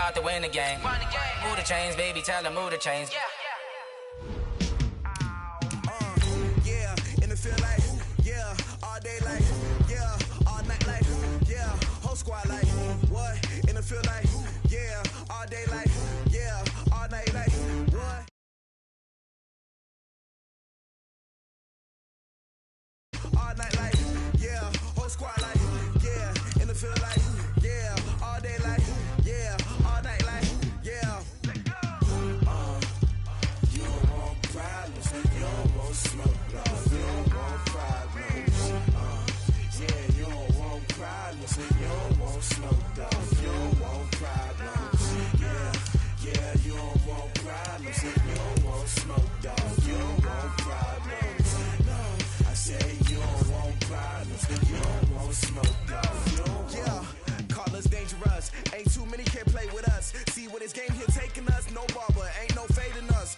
out to win the game. Move the chains, baby, tell them move the chains. Yeah, in the field like, yeah, all day like, yeah, all night like, yeah, whole squad like, what? In the field like, yeah, all day like, yeah, all night like, what? All night like, yeah, whole squad like, yeah, in the field like, yeah, all day like, yeah, all night like, yeah. You don't want problems, you don't want smoke, love, you don't want problems. Yeah, you don't want problems, you don't want smoke, dog, you don't want problems. Yeah, you don't want problems, you don't want smoke, dog, you don't want problems. No, I say you don't want problems, you don't want smoke, dog, you don't want. Yeah, call us dangerous, ain't too many can play with us. See where this game here taking us, no barber, ain't no fading us.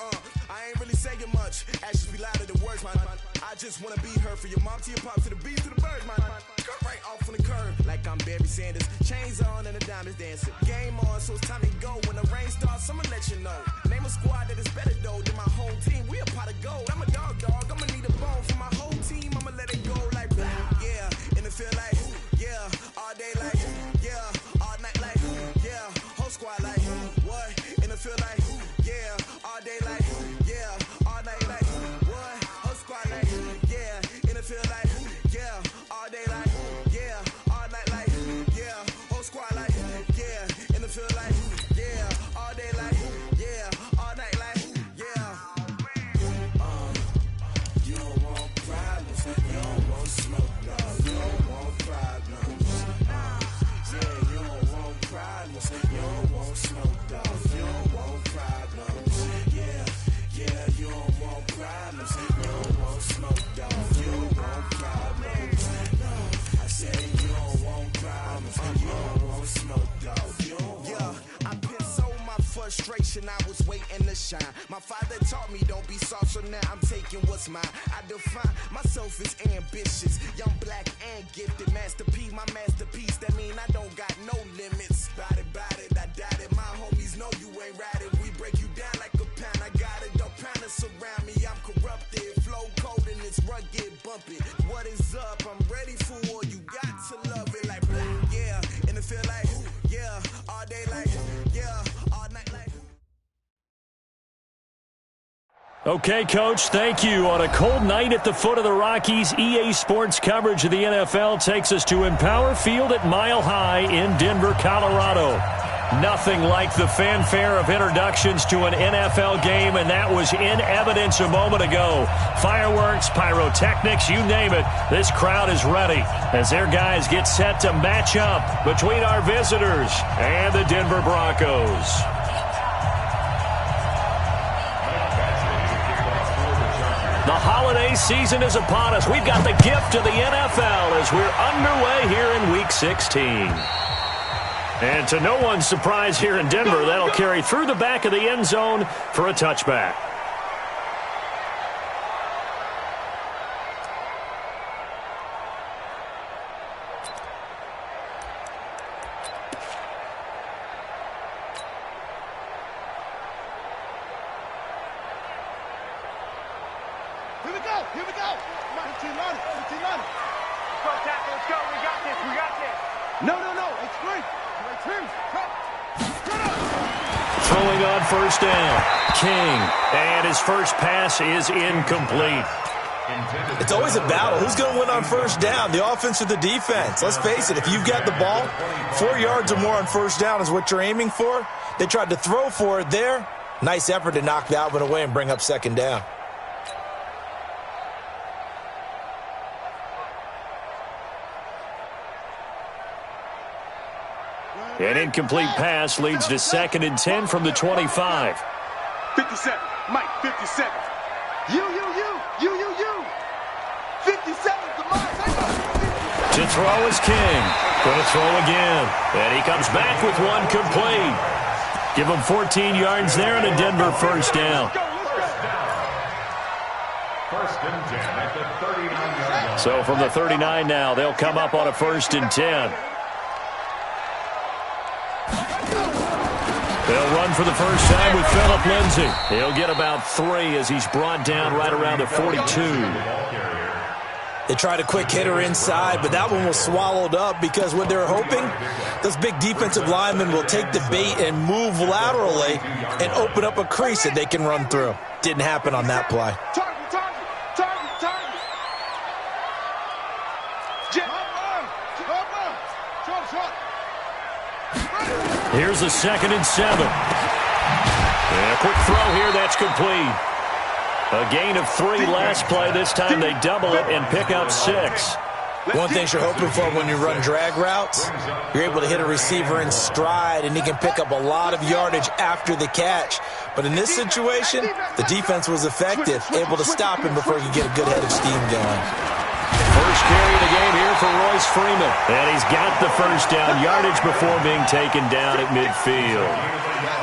I ain't really saying much, actions be louder than words, man. I just wanna be heard, for your mom to your pop, to the beat, to the birds, man. Cut right off on the curb, like I'm Barry Sanders. Chains on and the diamonds dancing. Game on, so it's time to go. When the rain starts, I'ma let you know. Name a squad that is better though than my home team. We a pot of gold. I'm a dog, I'ma need a bone for my whole team. I'ma let it go like, yeah, in the field like, yeah, all day like, yeah, all night like, yeah, whole squad like, what? In the field like, yeah, all day like, yeah, all night like, what? Whole squad like, yeah, in the field like, yeah, all day like, yeah, all night like, yeah, whole squad like, yeah, in the field like, yeah, all day like, yeah, all night like, yeah. You don't want problems, you don't want smoke, no, you don't want problems. Yeah, you don't want problems, you don't want smoke, dog, you don't want problems. Yeah, you don't want problems, you don't want smoke, dog, you don't want problems. No, I say you don't want problems, you don't want smoke, dog, you don't want. Yeah, I pissed so my frustration, I was waiting to shine. My father taught me don't be soft, so now I'm taking what's mine. I define myself as ambitious, young, black, and gifted. Masterpiece, my masterpiece, that mean I don't got no limits. Bout it, I doubt it. My homies know you ain't right it. We break you down like a pound. I got it, don't pound it surround me. I'm corrupted, flow cold and it's rugged, bumpy. What is up? I'm ready for war. You got to love it like black. Yeah, in the field like, yeah, all day like, yeah, all night like. Okay, Coach, thank you. On a cold night at the foot of the Rockies, EA Sports coverage of the NFL takes us to Empower Field at Mile High in Denver, Colorado. Nothing like the fanfare of introductions to an NFL game, and that was in evidence a moment ago. Fireworks, pyrotechnics, you name it. This crowd is ready as their guys get set to match up between our visitors and the Denver Broncos. The holiday season is upon us. We've got the gift of the NFL as we're underway here in Week 16. And to no one's surprise here in Denver, that'll carry through the back of the end zone for a touchback. Here we go. 15 on it. Go, tackle. Let's go. We got this. No. It's great. Throwing on first down. King. And his first pass is incomplete. It's always a battle. Who's going to win on first down, the offense or the defense? Let's face it, if you've got the ball, 4 yards or more on first down is what you're aiming for. They tried to throw for it there. Nice effort to knock that one away and bring up second down. An incomplete pass leads to 2nd and 10 from the 25. 57. Mike, 57. You. 57's the mark. To throw is King. Going to throw again. And he comes back with one complete. Give him 14 yards there and a Denver first down. First and 10 at the 39-yard line. So from the 39 now, they'll come up on a 1st and 10. They'll run for the first time with Phillip Lindsay. He'll get about 3 as he's brought down right around the 42. They tried a quick hitter inside, but that one was swallowed up because what they're hoping, those big defensive linemen will take the bait and move laterally and open up a crease that they can run through. Didn't happen on that play. Here's a 2nd and 7. And a quick throw here, that's complete. A gain of 3 last play. This time they double it and pick up 6. One thing you're hoping for when you run drag routes, you're able to hit a receiver in stride, and he can pick up a lot of yardage after the catch. But in this situation, the defense was effective, able to stop him before he could get a good head of steam going. First carry of the game here for Royce Freeman. And he's got the first down yardage before being taken down at midfield.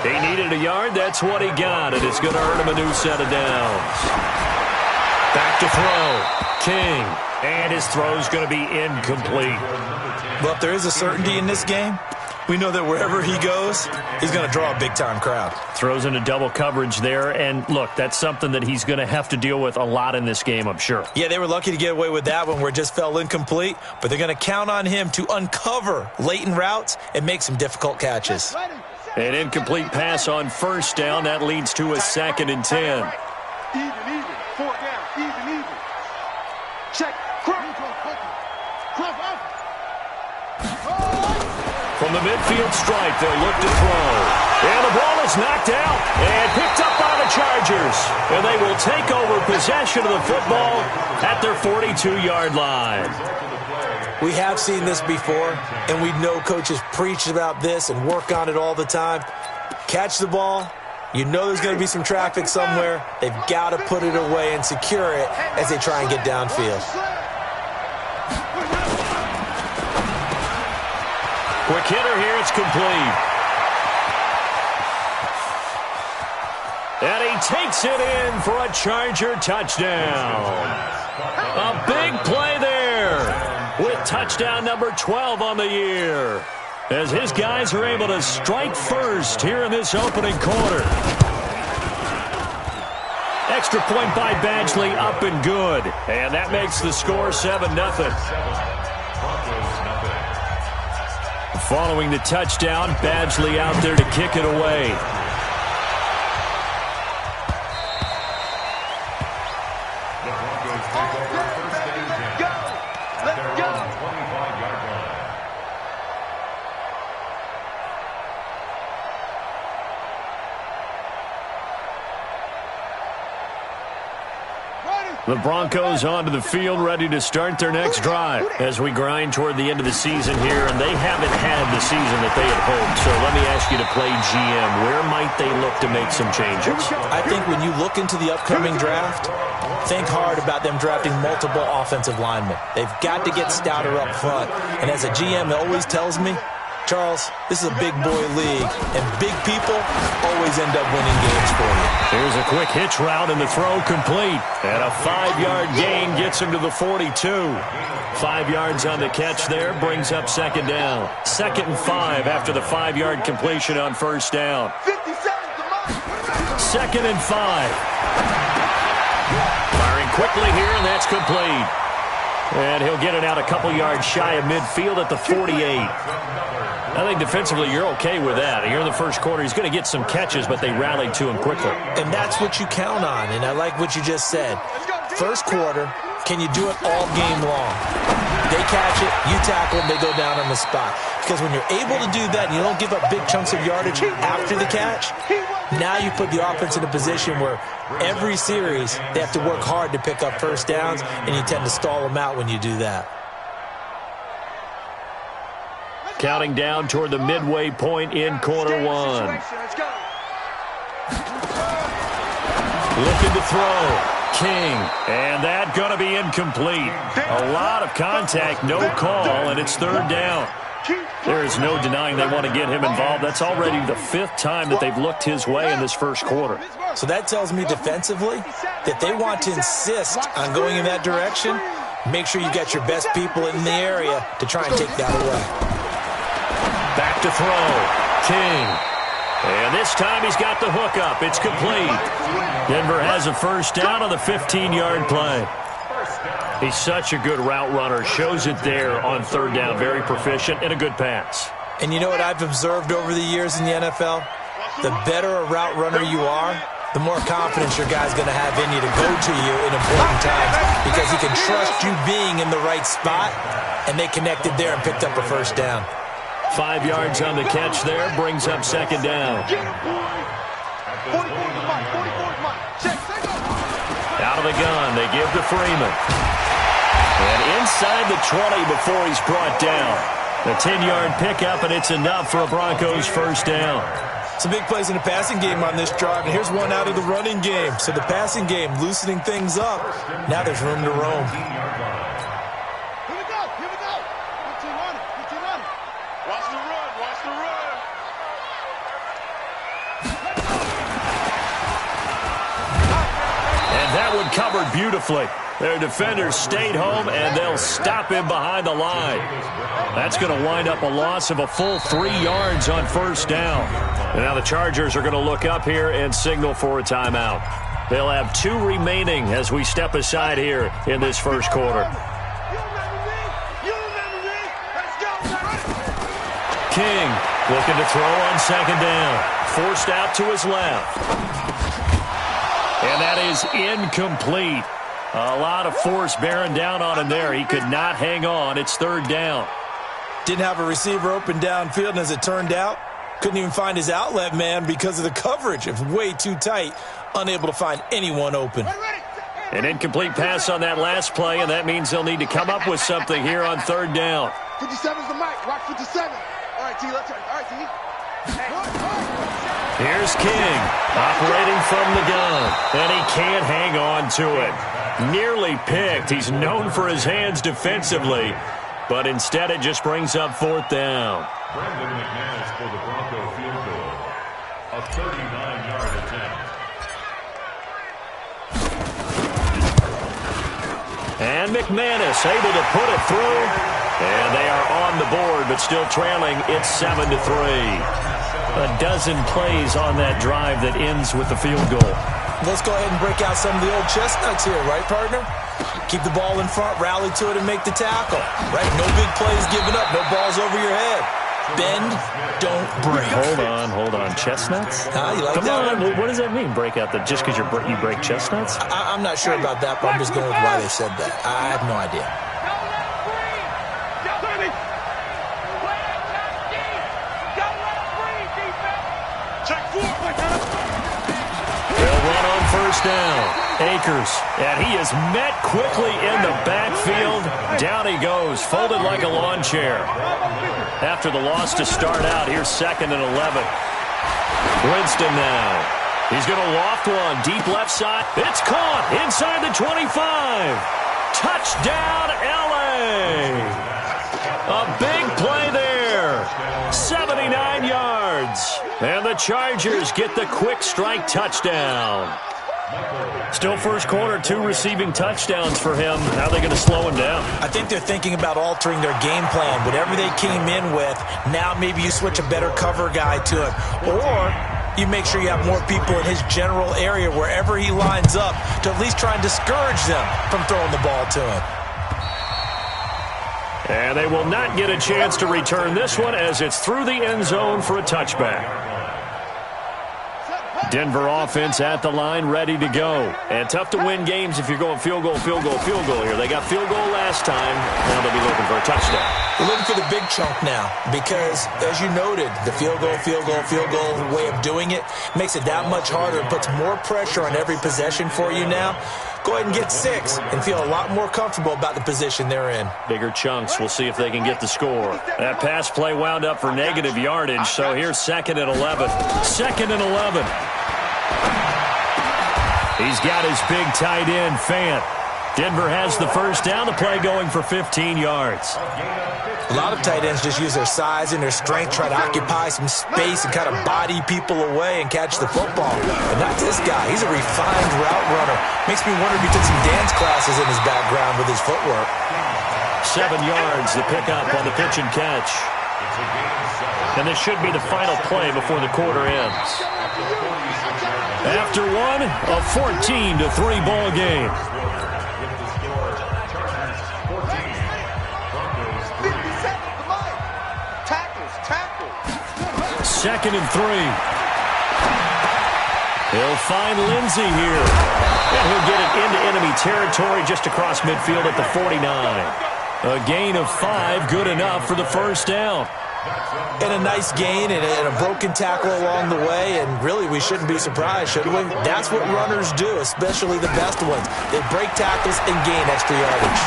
He needed a yard. That's what he got, and it's going to earn him a new set of downs. Back to throw. King. And his throw's going to be incomplete. Well, if there is a certainty in this game, we know that wherever he goes, he's going to draw a big-time crowd. Throws into double coverage there, and look, that's something that he's going to have to deal with a lot in this game, I'm sure. Yeah, they were lucky to get away with that one where it just fell incomplete, but they're going to count on him to uncover latent routes and make some difficult catches. An incomplete pass on first down. That leads to a 2nd and 10. Even. 4 down. Even. Check. From the midfield stripe, they'll look to throw. And the ball is knocked out and picked up by the Chargers. And they will take over possession of the football at their 42-yard line. We have seen this before, and we know coaches preach about this and work on it all the time. Catch the ball. You know there's going to be some traffic somewhere. They've got to put it away and secure it as they try and get downfield. Quick hitter here, it's complete. And he takes it in for a Charger touchdown. A big play there with touchdown number 12 on the year, as his guys are able to strike first here in this opening quarter. Extra point by Badgley, up and good. And that makes the score 7-0. Following the touchdown, Badgley out there to kick it away. The Broncos onto the field, ready to start their next drive as we grind toward the end of the season here, and they haven't had the season that they had hoped. So let me ask you to play GM. Where might they look to make some changes? I think when you look into the upcoming draft, think hard about them drafting multiple offensive linemen. They've got to get stouter up front. And as a GM, it always tells me, Charles, this is a big boy league, and big people always end up winning games for you. Here's a quick hitch route, and the throw complete. And a 5-yard gain gets him to the 42. 5 yards on the catch there, brings up second down. 2nd and 5 after the 5-yard completion on first down. 2nd and 5. Firing quickly here, and that's complete. And he'll get it out a couple yards shy of midfield at the 48. I think defensively you're okay with that. Here in the first quarter, he's going to get some catches, but they rallied to him quickly. And that's what you count on, and I like what you just said. First quarter, can you do it all game long? They catch it, you tackle them, they go down on the spot. Because when you're able to do that and you don't give up big chunks of yardage after the catch, now you put the offense in a position where every series they have to work hard to pick up first downs, and you tend to stall them out when you do that. Counting down toward the midway point in quarter one. Looking to throw. King. And that going to be incomplete. A lot of contact, no call, and it's third down. There is no denying they want to get him involved. That's already the 5th time that they've looked his way in this first quarter. So that tells me defensively that they want to insist on going in that direction. Make sure you got your best people in the area to try and take that away. Back to throw. King. And this time he's got the hook up. It's complete. Denver has a first down on the 15-yard play. He's such a good route runner. Shows it there on third down. Very proficient and a good pass. And you know what I've observed over the years in the NFL? The better a route runner you are, the more confidence your guy's going to have in you to go to you in important times because he can trust you being in the right spot, and they connected there and picked up a first down. 5 yards on the catch there, brings up second down. Out of the gun, they give to Freeman. And inside the 20 before he's brought down. A 10-yard pickup, and it's enough for a Broncos first down. Some big plays in the passing game on this drive, and here's one out of the running game. So the passing game loosening things up. Now there's room to roam. Here we go. 15 on it. Watch the run. And that one covered beautifully. Their defenders stayed home, and they'll stop him behind the line. That's going to wind up a loss of a full 3 yards on first down. And now the Chargers are going to look up here and signal for a timeout. They'll have 2 remaining as we step aside here in this first quarter. King looking to throw on second down. Forced out to his left. And that is incomplete. A lot of force bearing down on him there. He could not hang on. It's third down. Didn't have a receiver open downfield, and as it turned out, couldn't even find his outlet man because of the coverage. It was way too tight, unable to find anyone open. An incomplete pass on that last play, and that means they'll need to come up with something here on third down. 57's the mic. Rock 57. All right, T. Let's turn. All right, T. Here's King, operating from the gun, and he can't hang on to it. Nearly picked. He's known for his hands defensively, but instead it just brings up fourth down. Brandon McManus for the Bronco field goal. A 39-yard attempt. And McManus able to put it through. And they are on the board, but still trailing. It's 7-3. A dozen plays on that drive that ends with the field goal. Let's go ahead and break out some of the old chestnuts here, right, partner? Keep the ball in front, rally to it, and make the tackle. Right? No big plays given up, no balls over your head. Bend, don't break. Hold on. Chestnuts? You like Come that on. one? What does that mean, break out? Just because you break chestnuts? I'm not sure about that, but I'm just going with why they said that. I have no idea. They'll run on first down. Akers, and he is met quickly in the backfield. Down he goes, folded like a lawn chair. After the loss to start out, here's 2nd and 11. Winston now. He's going to loft one, deep left side. It's caught inside the 25. Touchdown, L.A. A big play there. 79 yards. And the Chargers get the quick strike touchdown. Still first quarter, 2 receiving touchdowns for him. How are they going to slow him down? I think they're thinking about altering their game plan. Whatever they came in with, now maybe you switch a better cover guy to him. Or you make sure you have more people in his general area wherever he lines up to at least try and discourage them from throwing the ball to him. And they will not get a chance to return this one as it's through the end zone for a touchback. Denver offense at the line, ready to go. And tough to win games if you're going field goal here. They got field goal last time. Now they'll be looking for a touchdown. We're looking for the big chunk now because, as you noted, the field goal way of doing it makes it that much harder. It puts more pressure on every possession for you now. Go ahead and get 6 and feel a lot more comfortable about the position they're in. Bigger chunks. We'll see if they can get the score. That pass play wound up for negative yardage, so here's 2nd and 11. 2nd and 11. He's got his big tight end, Fant. Denver has the first down. The play going for 15 yards. A lot of tight ends just use their size and their strength, try to occupy some space and kind of body people away and catch the football. But not this guy. He's a refined route runner. Makes me wonder if he took some dance classes in his background with his footwork. 7 yards, the pickup on the pitch and catch. And this should be the final play before the quarter ends. After one, a 14-3 ball game. Second and 3. He'll find Lindsey here. And he'll get it into enemy territory just across midfield at the 49. A gain of 5, good enough for the first down. And a nice gain and a broken tackle along the way, and really we shouldn't be surprised, should we? That's what runners do, especially the best ones. They break tackles and gain extra yardage.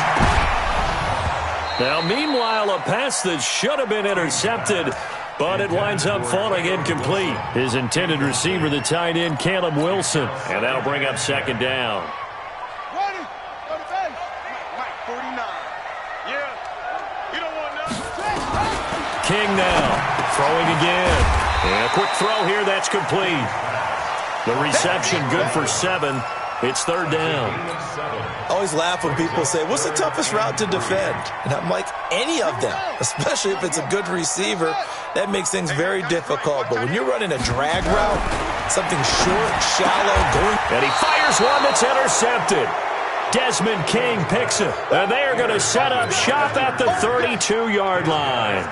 Now, meanwhile, a pass that should have been intercepted, but it winds up falling incomplete. His intended receiver, the tight end, Caleb Wilson, and that'll bring up second down. King now, throwing again. And a quick throw here, that's complete. The reception good for 7. It's third down. I always laugh when people say, what's the toughest route to defend? And I'm like, any of them, especially if it's a good receiver. That makes things very difficult. But when you're running a drag route, something short, shallow, going. And he fires one that's intercepted. Desmond King picks it. And they are going to set up shop at the 32-yard line.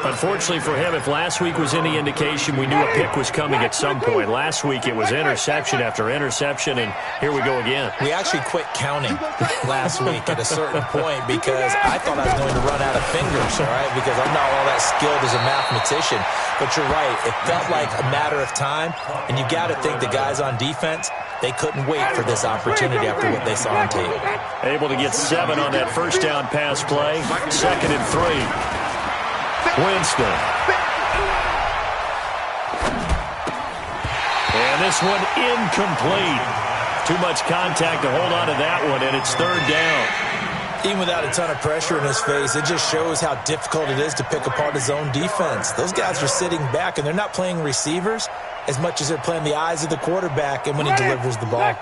Unfortunately for him, if last week was any indication, we knew a pick was coming at some point. Last week it was interception after interception, and here we go again. We actually quit counting last week at a certain point because I thought I was going to run out of fingers, all right, because I'm not all that skilled as a mathematician. But you're right. It felt like a matter of time, and you got to think the guys on defense, they couldn't wait for this opportunity after what they saw on tape. Able to get 7 on that first down pass play. Second and 3. Winston. And this one incomplete. Too much contact to hold on to that one, and it's third down. Even without a ton of pressure in his face, it just shows how difficult it is to pick apart his own defense. Those guys are sitting back, and they're not playing receivers as much as they're playing the eyes of the quarterback and when he delivers the ball.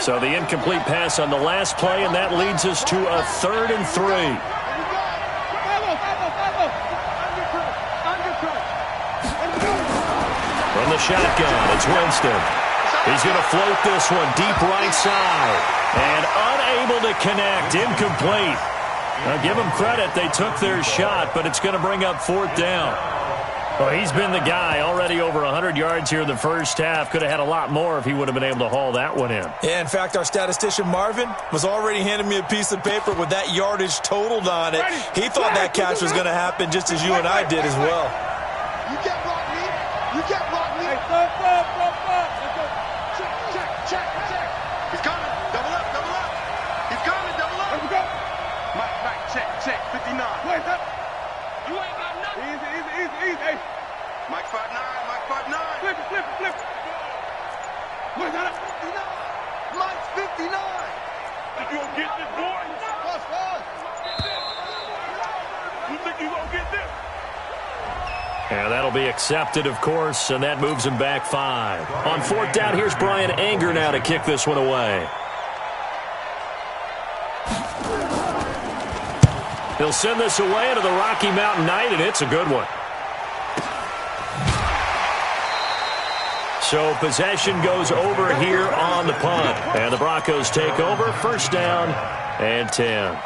So the incomplete pass on the last play, and that leads us to a third and 3. From the shotgun, it's Winston. He's going to float this one deep right side. And unable to connect, incomplete. Now give them credit, they took their shot, but it's going to bring up fourth down. Well, he's been the guy, already over 100 yards here in the first half. Could have had a lot more if he would have been able to haul that one in. Yeah, in fact, our statistician Marvin was already handing me a piece of paper with that yardage totaled on it. He thought that catch was going to happen just as you and I did as well. You can't block me. You can't block me. Hey, stop. Check. He's coming. Double up. He's coming. Double up. Here we go. Mike, check. 59. Wait, you ain't got nothing. Easy. Hey. Mike 5'9". Flip it. Where's that? 59. Mike's 59. Think you gonna get this, boy? Fast. You think you gonna get this? And that'll be accepted, of course, and that moves him back 5. On fourth down, here's Brian Anger now to kick this one away. He'll send this away into the Rocky Mountain Night, and it's a good one. So possession goes over here on the punt. And the Broncos take over, first down and 10.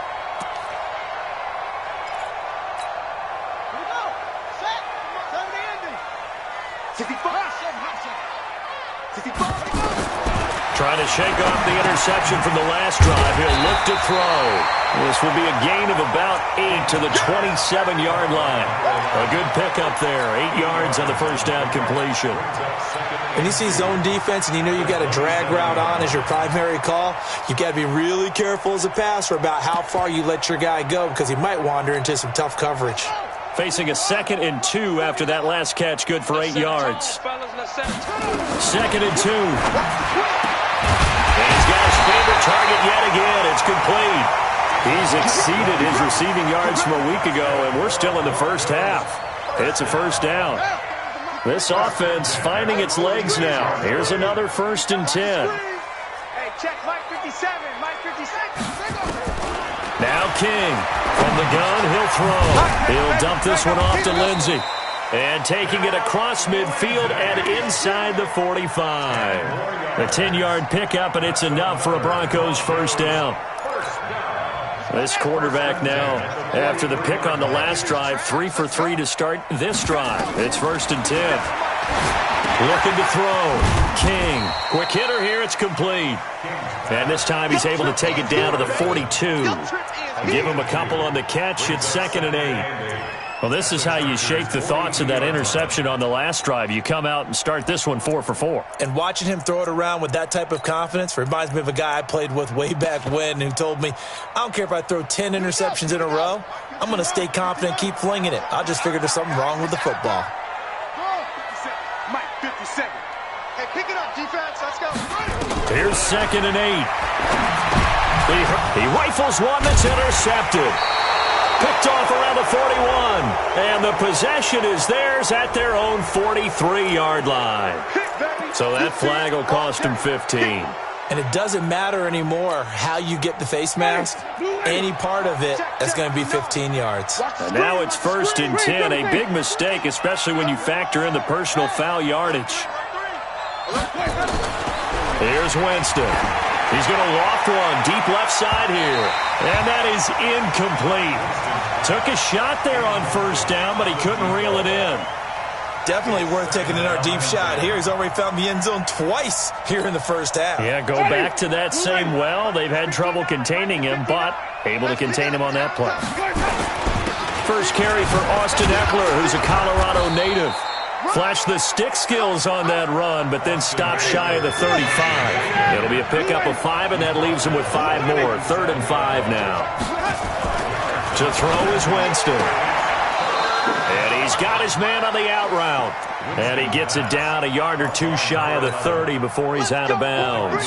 Trying to shake off the interception from the last drive. He'll look to throw. This will be a gain of about 8 to the 27-yard line. A good pickup there. 8 yards on the first down completion. When you see zone defense and you know you got a drag route on as your primary call, you got to be really careful as a passer about how far you let your guy go because he might wander into some tough coverage. Facing a 2nd and 2 after that last catch, good for 8 yards. 2nd and 2. And he's got his favorite target yet again. It's complete. He's exceeded his receiving yards from a week ago, and we're still in the first half. It's a first down. This offense finding its legs now. Here's another 1st and 10. Hey, check Mike 57. Now King from the gun, he'll throw. He'll dump this one off to Lindsey. And taking it across midfield and inside the 45. A 10-yard pickup, and it's enough for a Broncos first down. This quarterback now, after the pick on the last drive, 3 for 3 to start this drive. It's 1st and 10. Looking to throw. King. Quick hitter here. It's complete. And this time he's able to take it down to the 42. Give him a couple on the catch. It's 2nd and 8. Well, this is how you shake the thoughts of that interception on the last drive. You come out and start this one 4 for 4. And watching him throw it around with that type of confidence reminds me of a guy I played with way back when who told me, I don't care if I throw 10 interceptions in a row. I'm going to stay confident and keep flinging it. I just figured there's something wrong with the football. Mike, 57. Hey, pick it up, defense. Let's go. Here's 2nd and 8. He rifles one that's intercepted. Picked off around the 41. And the possession is theirs at their own 43-yard line. So that flag will cost him 15. And it doesn't matter anymore how you get the face mask. Any part of it is going to be 15 yards. And now it's 1st and 10. A big mistake, especially when you factor in the personal foul yardage. Here's Winston. He's going to loft one deep left side here. And that is incomplete. Took a shot there on 1st down, but he couldn't reel it in. Definitely worth taking another deep shot here. He's already found the end zone twice here in the first half. Yeah, go back to that same well. They've had trouble containing him, but able to contain him on that play. First carry for Austin Eckler, who's a Colorado native. Flashed the stick skills on that run, but then stopped shy of the 35. It'll be a pickup of 5, and that leaves him with 5 more. 3rd and 5 now. To throw is Winston. And he's got his man on the out route. And he gets it down a yard or 2 shy of the 30 before he's out of bounds.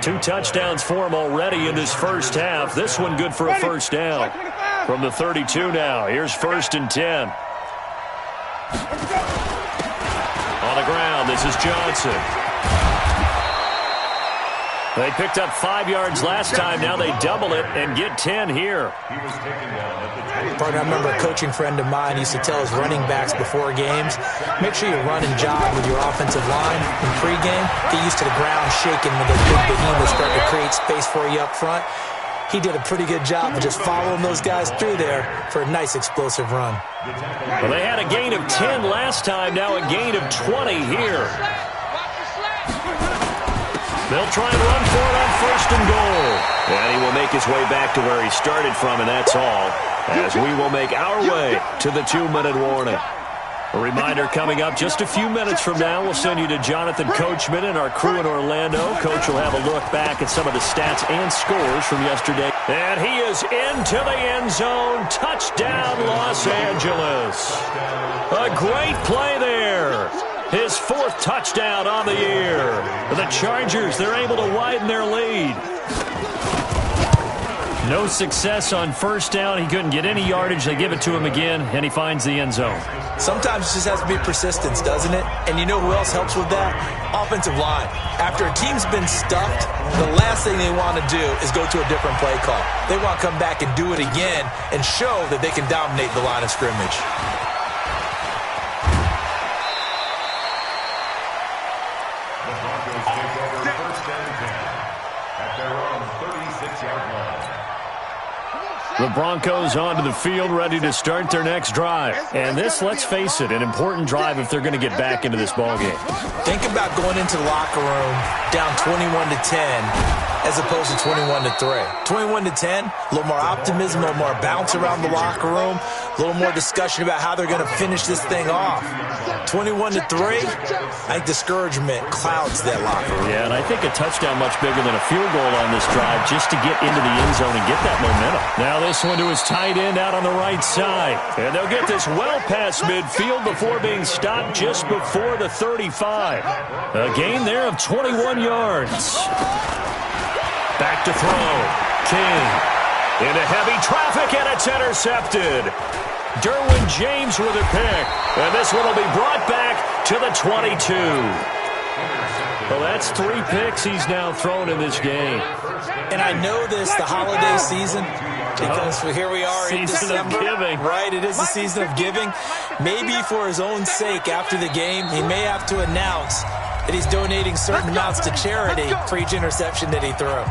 2 touchdowns for him already in this first half. This one good for a first down. From the 32 now, here's 1st and 10. On the ground, this is Johnson. They picked up 5 yards last time. Now they double it and get 10 here. Partner, I remember a coaching friend of mine used to tell his running backs before games, make sure you run and jog with your offensive line in pregame. Get used to the ground shaking when those big behemoths start to create space for you up front. He did a pretty good job of just following those guys through there for a nice explosive run. Well, they had a gain of 10 last time, now a gain of 20 here. They'll try and run for it on 1st and goal. And he will make his way back to where he started from, and that's all, as we will make our way to the 2-minute warning. A reminder coming up just a few minutes from now, we'll send you to Jonathan Coachman and our crew in Orlando. Coach will have a look back at some of the stats and scores from yesterday. And he is into the end zone. Touchdown, Los Angeles. A great play there. His 4th touchdown on the year. The Chargers, they're able to widen their lead. No success on 1st down. He couldn't get any yardage. They give it to him again, and he finds the end zone. Sometimes it just has to be persistence, doesn't it? And you know who else helps with that? Offensive line. After a team's been stuffed, the last thing they want to do is go to a different play call. They want to come back and do it again and show that they can dominate the line of scrimmage. The Broncos onto the field, ready to start their next drive. And this, let's face it, an important drive if they're going to get back into this ballgame. Think about going into the locker room down 21-10 as opposed to 21-3. 21-10, a little more optimism, a little more bounce around the locker room, a little more discussion about how they're going to finish this thing off. 21-3, I think discouragement clouds that locker room. Yeah, and I think a touchdown much bigger than a field goal on this drive just to get into the end zone and get that momentum. Now this one to his tight end out on the right side. And they'll get this well past midfield before being stopped just before the 35. A gain there of 21 yards. Back to throw. King into heavy traffic, and it's intercepted. Derwin James with a pick. And this one will be brought back to the 22. Well, that's 3 picks he's now thrown in this game. And I know this, the holiday season, Because here we are in December, right? It is the season of giving. Maybe for his own sake, after the game, he may have to announce that he's donating certain amounts to charity for each interception that he threw.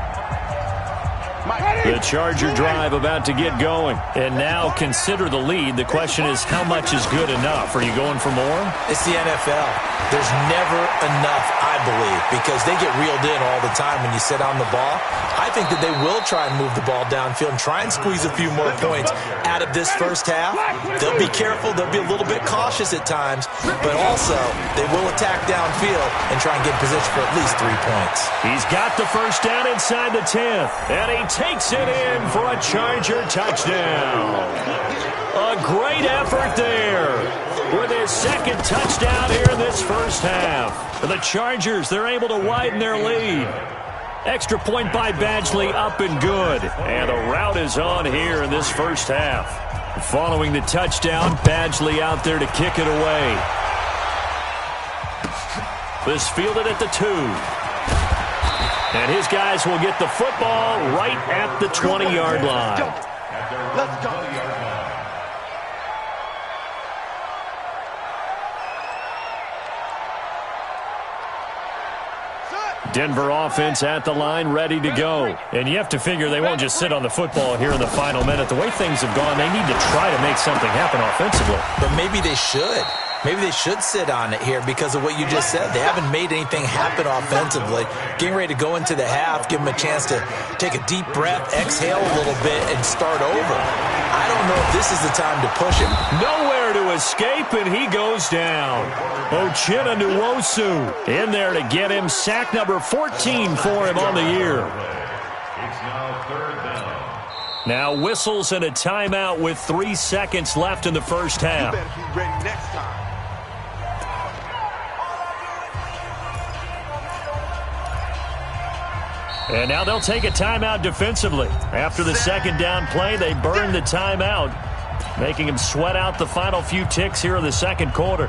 The Charger drive about to get going. And now consider the lead. The question is, how much is good enough? Are you going for more? It's the NFL. There's never enough, I believe, because they get reeled in all the time when you sit on the ball. I think that they will try and move the ball downfield and try and squeeze a few more points out of this first half. They'll be careful. They'll be a little bit cautious at times, but also they will attack downfield and try and get position for at least 3 points. He's got the first down inside the 10th, and he takes it in for a Charger touchdown. A great effort there with his second touchdown here in this first half. For the Chargers, they're able to widen their lead. Extra point by Badgley, up and good. And the route is on here in this first half. Following the touchdown, Badgley out there to kick it away. This fielded at the 2. And his guys will get the football right at the 20-yard line. Let's go. Denver offense at the line, ready to go. And you have to figure they won't just sit on the football here in the final minute. The way things have gone, they need to try to make something happen offensively. But maybe they should. Maybe they should sit on it here because of what you just said. They haven't made anything happen offensively. Getting ready to go into the half, give them a chance to take a deep breath, exhale a little bit, and start over. I don't know if this is the time to push him. Nowhere to escape, and he goes down. Uchenna Nwosu in there to get him. Sack number 14 for him on the year. It's now third down. Now whistles and a timeout with 3 seconds left in the first half. You better be ready next time. And now they'll take a timeout defensively. After the second down play, they burn the timeout, making him sweat out the final few ticks here in the second quarter.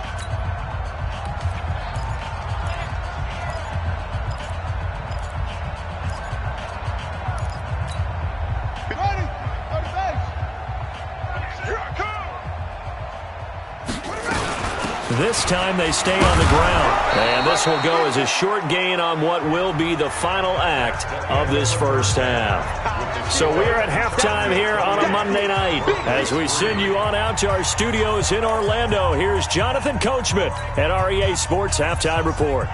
This time they stay on the ground. And this will go as a short gain on what will be the final act of this first half. So we're at halftime here on a Monday night. As we send you on out to our studios in Orlando, here's Jonathan Coachman at REA Sports Halftime Report.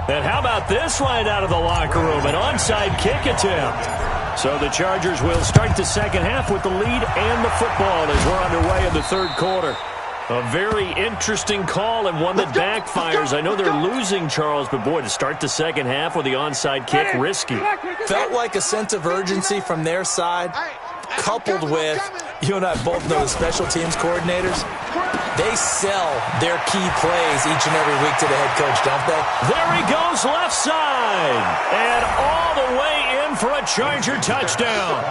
And how about this right out of the locker room? An onside kick attempt. So the Chargers will start the second half with the lead and the football as we're underway in the third quarter. A very interesting call and one that backfires. I know they're losing, Charles, but boy, to start the second half with the onside kick, risky. Felt like a sense of urgency from their side, coupled with, you and I both know the special teams coordinators, they sell their key plays each and every week to the head coach, don't they? There he goes left side. And all the way in for a Charger touchdown.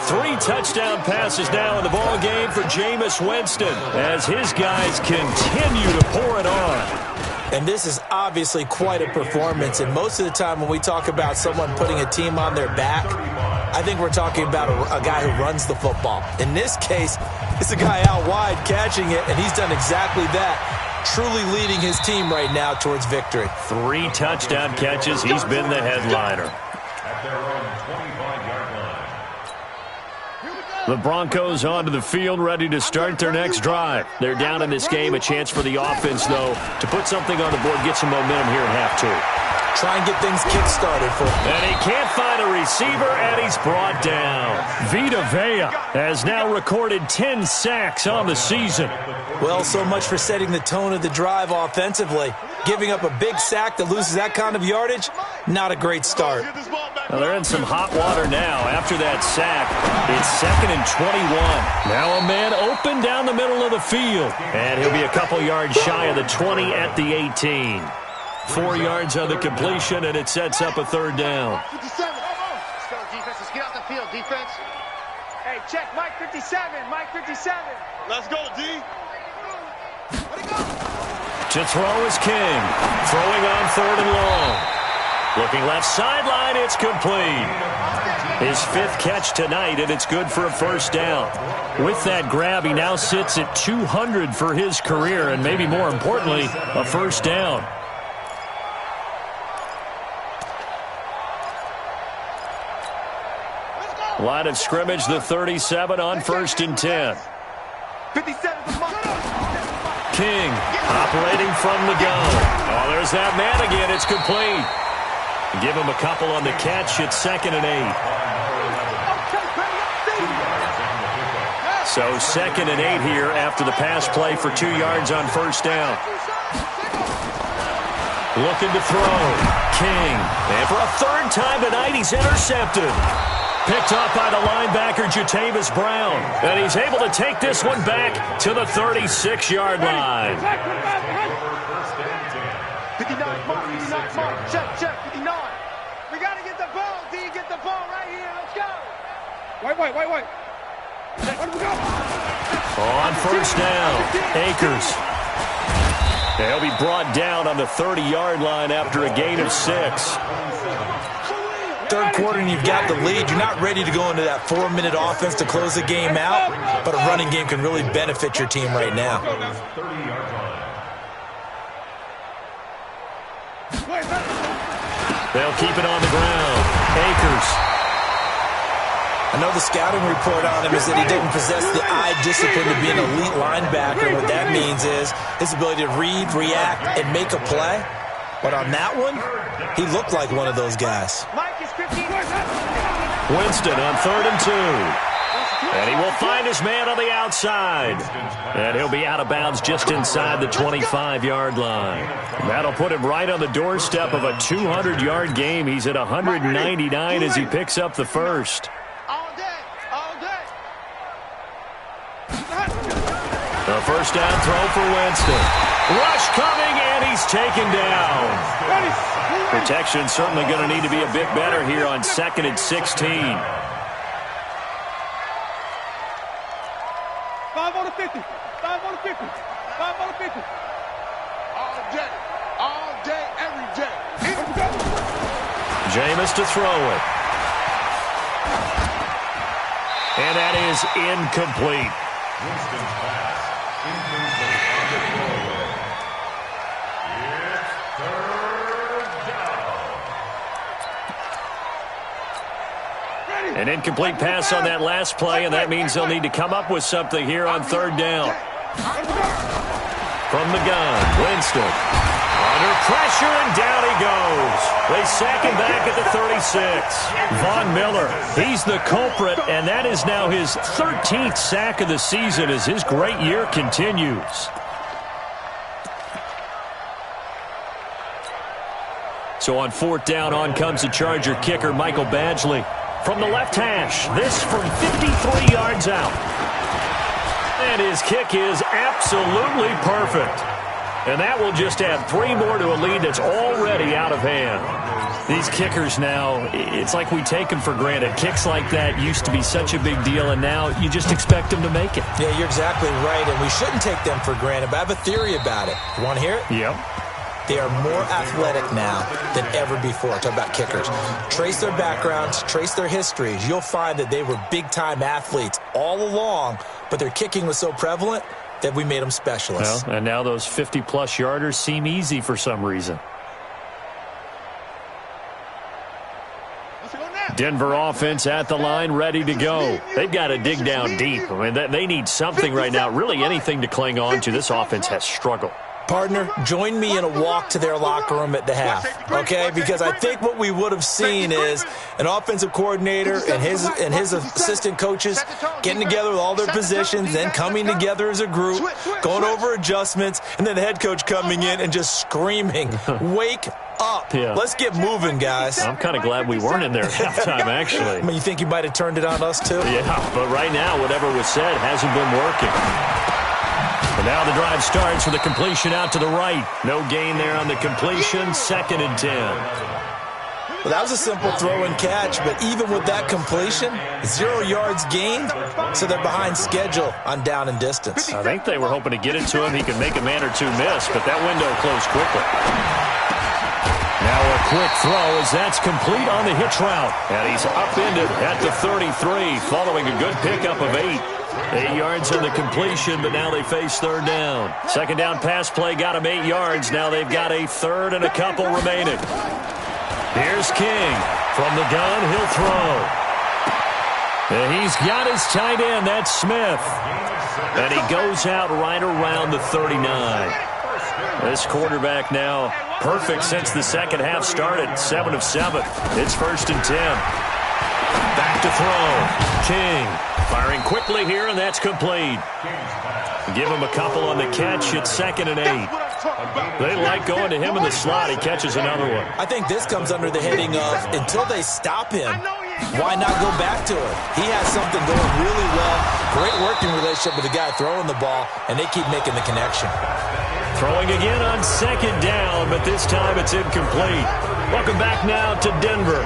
3 touchdown passes now in the ball game for Jameis Winston as his guys continue to pour it on. And this is obviously quite a performance. And most of the time when we talk about someone putting a team on their back, I think we're talking about a guy who runs the football. In this case, it's a guy out wide catching it, and he's done exactly that, truly leading his team right now towards victory. 3 touchdown catches. He's been the headliner. At their own 25-yard line. The Broncos onto the field, ready to start their next drive. They're down in this game. A chance for the offense, though, to put something on the board, get some momentum here in half 2. Try and get things kick-started for him. And he can't find a receiver, and he's brought down. Vita Vea has now recorded 10 sacks on the season. Well, so much for setting the tone of the drive offensively. Giving up a big sack that loses that kind of yardage, not a great start. Well, they're in some hot water now after that sack. It's 2nd and 21. Now a man open down the middle of the field. And he'll be a couple yards shy of the 20 at the 18. 4 yards on the completion, and it sets up a third down. 57. Let's go, defense. Let's get off the field, defense. Hey, check Mike 57. Mike 57. Let's go, D. To throw is King. Throwing on 3rd and long. Looking left sideline, it's complete. His 5th catch tonight, and it's good for a first down. With that grab, he now sits at 200 for his career, and maybe more importantly, a first down. Line of scrimmage, the 37 on 1st and 10. 57. King operating from the gun. Oh, there's that man again. It's complete. Give him a couple on the catch. It's 2nd and 8. So 2nd and 8 here after the pass play for 2 yards on first down. Looking to throw. King. And for a 3rd time tonight, he's intercepted. Picked up by the linebacker, Jatavis Brown. And he's able to take this one back to the 36-yard line. 59, mark, 59, mark. Check, 59. We got to get the ball, D. Get the ball right here. Let's go. Wait. Where do we go? On first down, Akers. They'll be brought down on the 30-yard line after a gain of 6. 3rd quarter and you've got the lead. You're not ready to go into that 4-minute offense to close the game out, but a running game can really benefit your team right now. They'll keep it on the ground. Akers. I know the scouting report on him is that he didn't possess the eye discipline to be an elite linebacker. What that means is his ability to read, react, and make a play. But on that one, he looked like one of those guys. Winston on 3rd and 2. And he will find his man on the outside. And he'll be out of bounds just inside the 25-yard line. That'll put him right on the doorstep of a 200-yard game. He's at 199 as he picks up the first. The first down throw for Winston. Rush coming, and he's taken down. Protection certainly going to need to be a bit better here on 2nd and 16. 5 on the 50. 5 on the 50. 5 on the 50. All day, every day. Jameis to throw it. And that is incomplete. Winston's pass. Incomplete on the throwaway. It's 3rd down. An incomplete pass on that last play, and that means they'll need to come up with something here on 3rd down. From the gun, Winston. Under pressure, and down he goes. They sack him back at the 36. Von Miller, he's the culprit, and that is now his 13th sack of the season as his great year continues. So on 4th down, on comes the Charger kicker, Michael Badgley. From the left hash, this from 53 yards out. And his kick is absolutely perfect. And that will just add 3 more to a lead that's already out of hand. These kickers now, it's like we take them for granted. Kicks like that used to be such a big deal, and now you just expect them to make it. Yeah, you're exactly right, and we shouldn't take them for granted, but I have a theory about it. You want to hear it? Yep. They are more athletic now than ever before. Talk about kickers. Trace their backgrounds, trace their histories. You'll find that they were big-time athletes all along, but their kicking was so prevalent that we made them specialists. Well, and now those 50-plus yarders seem easy for some reason. Denver offense at the line, ready to go. They've got to dig down deep. I mean, they need something right now, really anything to cling on to. This offense has struggled. Partner, join me in a walk to their locker room at the half, okay? Because I think what we would have seen is an offensive coordinator and his assistant coaches getting together with all their positions, then coming together as a group, going over adjustments, and then the head coach coming in and just screaming, wake up. Yeah. Let's get moving, guys. I'm kind of glad we weren't in there at halftime, actually. I mean, you think you might have turned it on us, too? Yeah, but right now, whatever was said hasn't been working. And now the drive starts with a completion out to the right. No gain there on the completion. 2nd and 10. Well, that was a simple throw and catch, but even with that completion, 0 yards gained, so they're behind schedule on down and distance. I think they were hoping to get it to him. He could make a man or two miss, but that window closed quickly. Now a quick throw as that's complete on the hitch route. And he's upended at the 33 following a good pickup of 8. 8 yards on the completion, but now they face third down. Second down pass play got him 8 yards. Now they've got a third and a couple remaining. Here's King. From the gun, he'll throw. And he's got his tight end. That's Smith. And he goes out right around the 39. This quarterback now perfect since the second half started. 7 of 7. It's 1st and 10. Back to throw. King firing quickly here, and that's complete. Give him a couple on the catch. It's 2nd and 8. They like going to him in the slot. He catches another one. I think this comes under the heading of until they stop him, why not go back to it? He has something going really well. Great working relationship with the guy throwing the ball, and they keep making the connection. Throwing again on 2nd down, but this time it's incomplete. Welcome back now to Denver.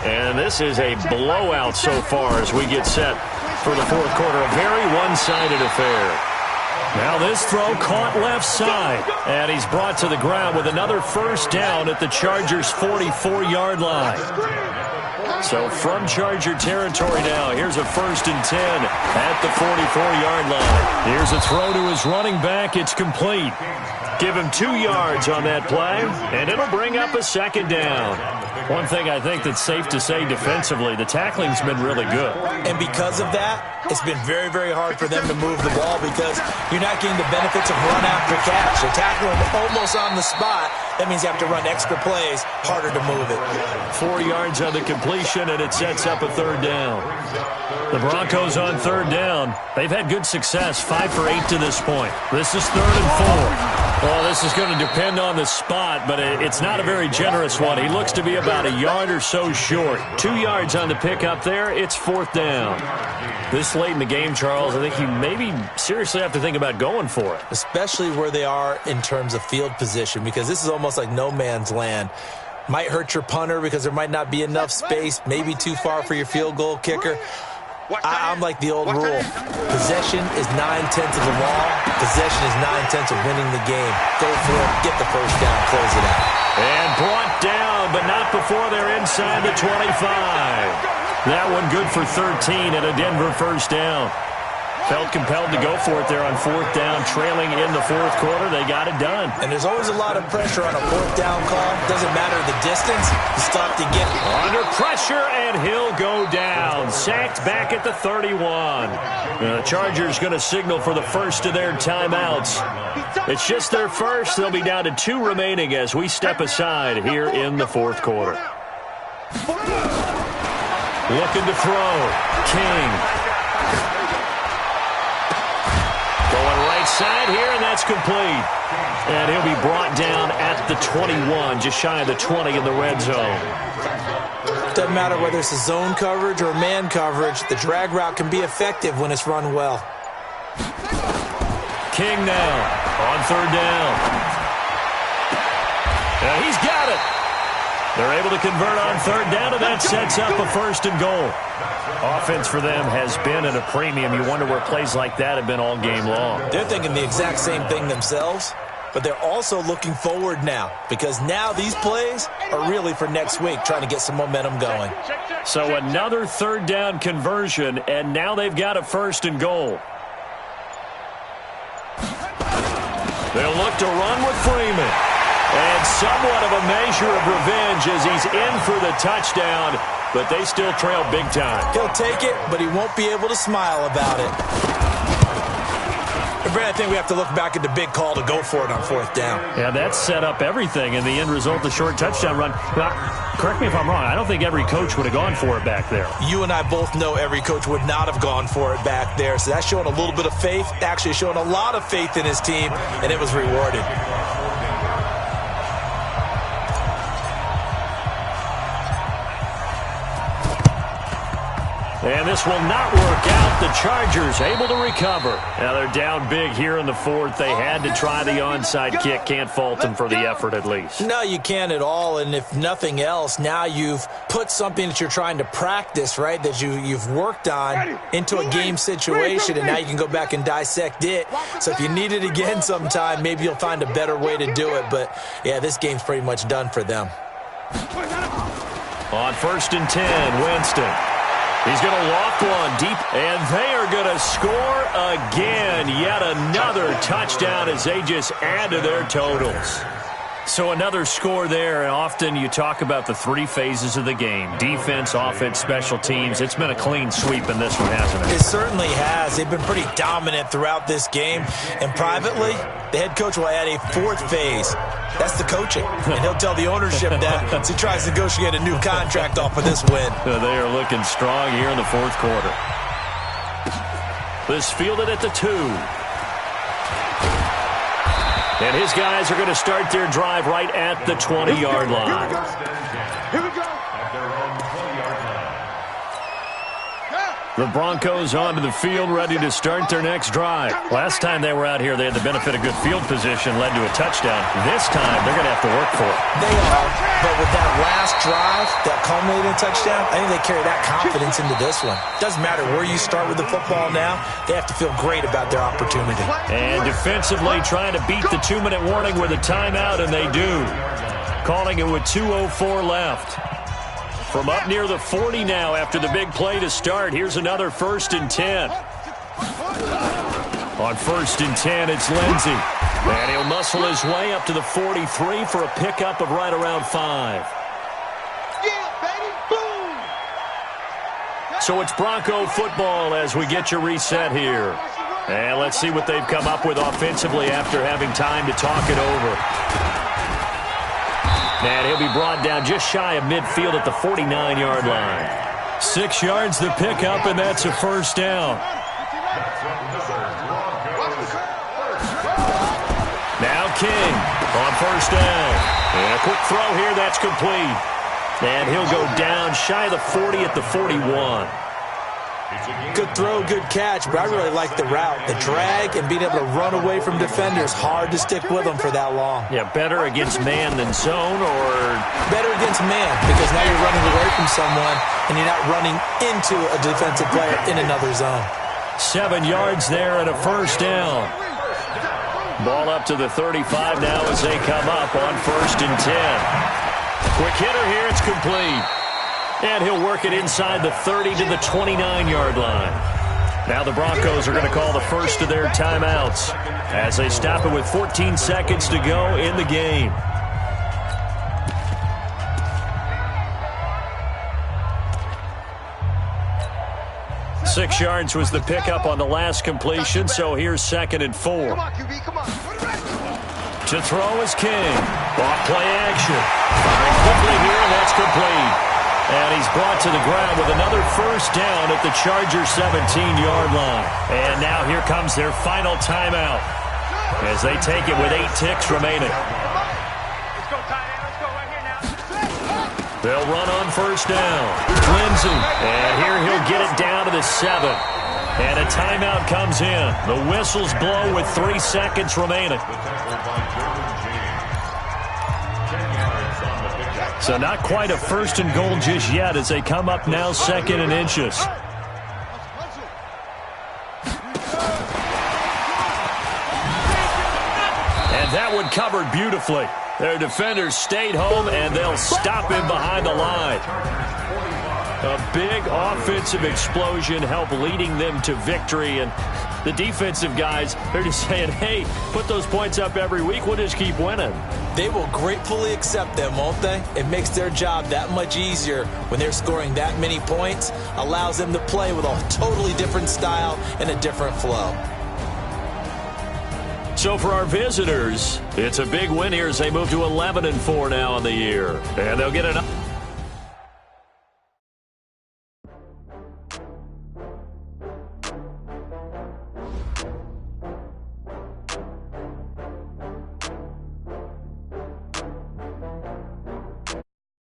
And this is a blowout so far as we get set for the fourth quarter. A very one-sided affair. Now this throw caught left side, and he's brought to the ground with another first down at the Chargers' 44-yard line. So from Charger territory now, here's a 1st and 10 at the 44-yard line. Here's a throw to his running back. It's complete. Give him 2 yards on that play, and it'll bring up a 2nd down. One thing I think that's safe to say defensively, the tackling's been really good. And because of that, it's been very, very hard for them to move the ball because you're not getting the benefits of run after catch. They're tackling almost on the spot. That means you have to run extra plays, harder to move it. 4 yards on the completion, and it sets up a 3rd down. The Broncos on 3rd down. They've had good success, 5 for 8 to this point. This is 3rd and 4. Well, this is going to depend on the spot, but it's not a very generous one. He looks to be about a yard or so short. 2 yards on the pickup there. It's 4th down. This late in the game, Charles, I think you maybe seriously have to think about going for it. Especially where they are in terms of field position, because this is almost like no man's land. Might hurt your punter because there might not be enough space, maybe too far for your field goal kicker. I'm like the old rule. Possession is 9/10 of the law. Possession is 9/10 of winning the game. Go for it. Get the first down. Close it out. And brought down, but not before they're inside the 25. That one good for 13 and a Denver first down. Felt compelled to go for it there on 4th down, trailing in the 4th quarter. They got it done. And there's always a lot of pressure on a 4th down call. Doesn't matter the distance. You stop to get under pressure, and he'll go down. Sacked back at the 31. The Chargers going to signal for the first of their timeouts. It's just their first. They'll be down to 2 remaining as we step aside here in the 4th quarter. Looking to throw. King. Going right side here, and that's complete. And he'll be brought down at the 21, just shy of the 20 in the red zone. Doesn't matter whether it's a zone coverage or man coverage, the drag route can be effective when it's run well. King now on 3rd down. And he's got it. They're able to convert on 3rd down, and that sets up a 1st and goal. Offense for them has been at a premium. You wonder where plays like that have been all game long. They're thinking the exact same thing themselves, but they're also looking forward now because now these plays are really for next week, trying to get some momentum going. So another 3rd down conversion, and now they've got a 1st and goal. They'll look to run with Freeman. And somewhat of a measure of revenge as he's in for the touchdown, but they still trail big time. He'll take it, but he won't be able to smile about it. And Brad, I think we have to look back at the big call to go for it on 4th down. Yeah, that set up everything in the end result, the short touchdown run. Now, correct me if I'm wrong, I don't think every coach would have gone for it back there. You and I both know every coach would not have gone for it back there, so that's showing a little bit of faith, actually showing a lot of faith in his team, and it was rewarded. And this will not work out. The Chargers able to recover. Now they're down big here in the fourth. They had to try the onside kick. Can't fault them for the effort at least. No, you can't at all. And if nothing else, now you've put something that you're trying to practice, right, that you've worked on into a game situation, and now you can go back and dissect it. So if you need it again sometime, maybe you'll find a better way to do it. But, yeah, this game's pretty much done for them. On 1st and 10, Winston. He's going to loft one deep, and they are going to score again. Yet another touchdown as they just add to their totals. So another score there, and often you talk about the three phases of the game. Defense, offense, special teams. It's been a clean sweep in this one, hasn't it? It certainly has. They've been pretty dominant throughout this game. And privately, the head coach will add a fourth phase. That's the coaching. And he'll tell the ownership that as he tries to negotiate a new contract off of this win. They are looking strong here in the fourth quarter. This fielded at the 2. And his guys are going to start their drive right at the 20-yard line. Here we go. The Broncos onto the field, ready to start their next drive. Last time they were out here, they had the benefit of good field position, led to a touchdown. This time, they're going to have to work for it. They are, but with that last drive, that culminating touchdown, I think they carry that confidence into this one. Doesn't matter where you start with the football now, they have to feel great about their opportunity. And defensively, trying to beat the 2-minute warning with a timeout, and they do. Calling it with 2:04 left. From up near the 40 now after the big play to start. Here's another 1st and 10. On 1st and 10, it's Lindsey. And he'll muscle his way up to the 43 for a pickup of right around 5. So it's Bronco football as we get your reset here. And let's see what they've come up with offensively after having time to talk it over. And he'll be brought down just shy of midfield at the 49-yard line. 6 yards the pickup, and that's a first down. Now King on first down. And a quick throw here, that's complete. And he'll go down shy of the 40 at the 41. Good throw, good catch, but I really like the route. The drag and being able to run away from defenders, hard to stick with them for that long. Yeah, better against man than zone, or? Better against man, because now you're running away from someone and you're not running into a defensive player in another zone. 7 yards there and a first down. Ball up to the 35 now as they come up on 1st and 10. Quick hitter here, it's complete. And he'll work it inside the 30 to the 29-yard line. Now the Broncos are going to call the first of their timeouts as they stop it with 14 seconds to go in the game. Six yards was the pickup on the last completion, so here's 2nd and 4. Come on, QB, come on. To throw is King. Off play action. Firing quickly here, and that's complete. And he's brought to the ground with another first down at the Chargers' 17-yard line. And now here comes their final timeout as they take it with 8 ticks remaining. Let's go, tight end. Let's go right here now. They'll run on first down. Lindsey. And here he'll get it down to the 7. And a timeout comes in. The whistles blow with 3 seconds remaining. So not quite a 1st and goal just yet as they come up now 2nd and inches. And that one covered beautifully. Their defenders stayed home, and they'll stop him behind the line. A big offensive explosion helped leading them to victory, and the defensive guys, they're just saying, hey, put those points up every week, we'll just keep winning. They will gratefully accept them, won't they? It makes their job that much easier when they're scoring that many points, allows them to play with a totally different style and a different flow. So for our visitors, it's a big win here as they move to 11-4 now in the year. And they'll get an